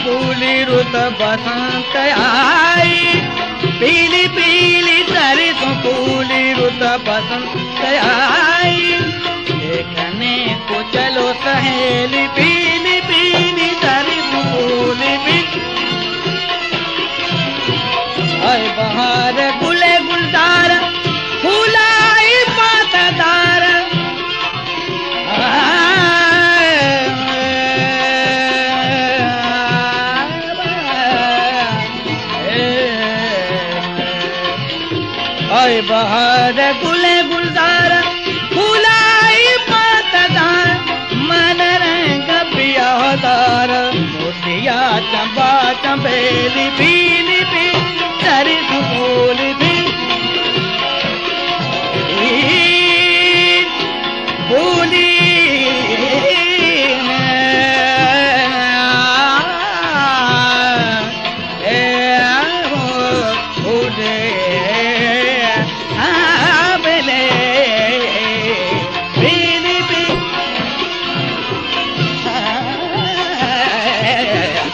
फूली रुत बसंत आई, पीली पीली सरसों फूली रुत बसंत आई, देखने को चलो सहेली पीली पीली सरसों फूली पीली। हाय बहार गुले गुलजार फूलाई पातदार, हाय बहार गुले गुलजार फूलाई पातदार, मन रंग पियादार मोतिया चंपा चंबेली पीली पीली सरसों फूली पीली फूली।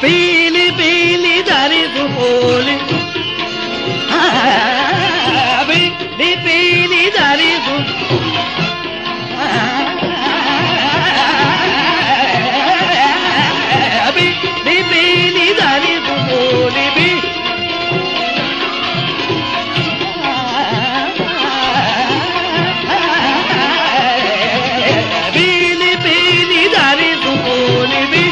पीली पीली सरसों फूली पीली पीली सरसों पीली पीली सरसों फूली पीली पीली सरसों फूली।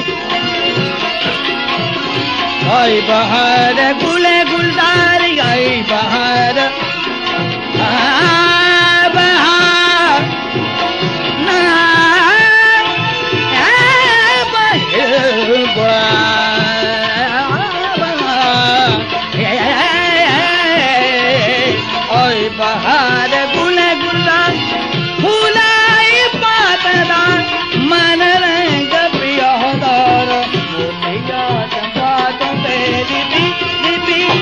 आई बहार गुले गुलजार आई बहार बहार आई बहार गुले गुलजार फूलाई पातदार, मन रंग पियादार मोतिया चंपा चंबेली पीली पीली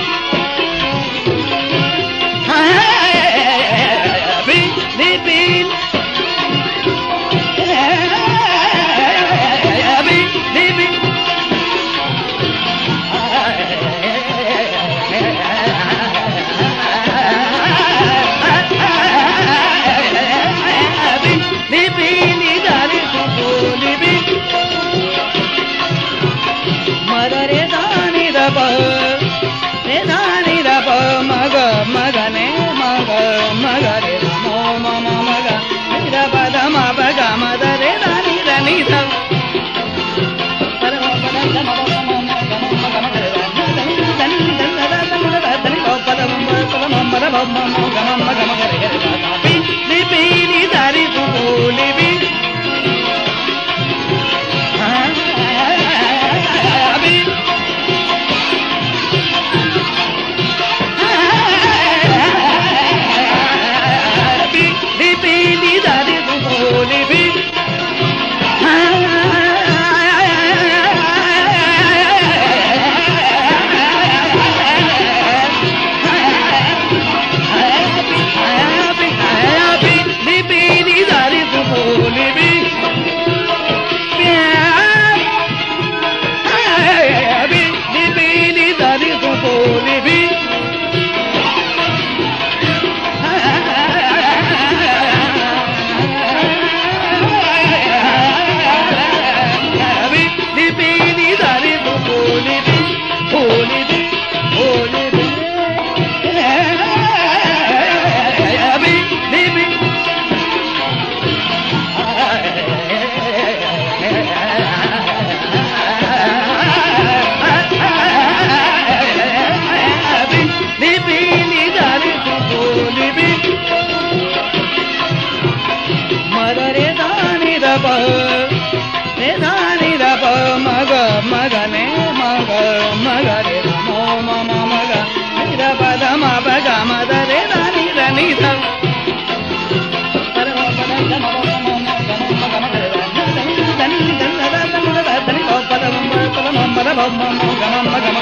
Gama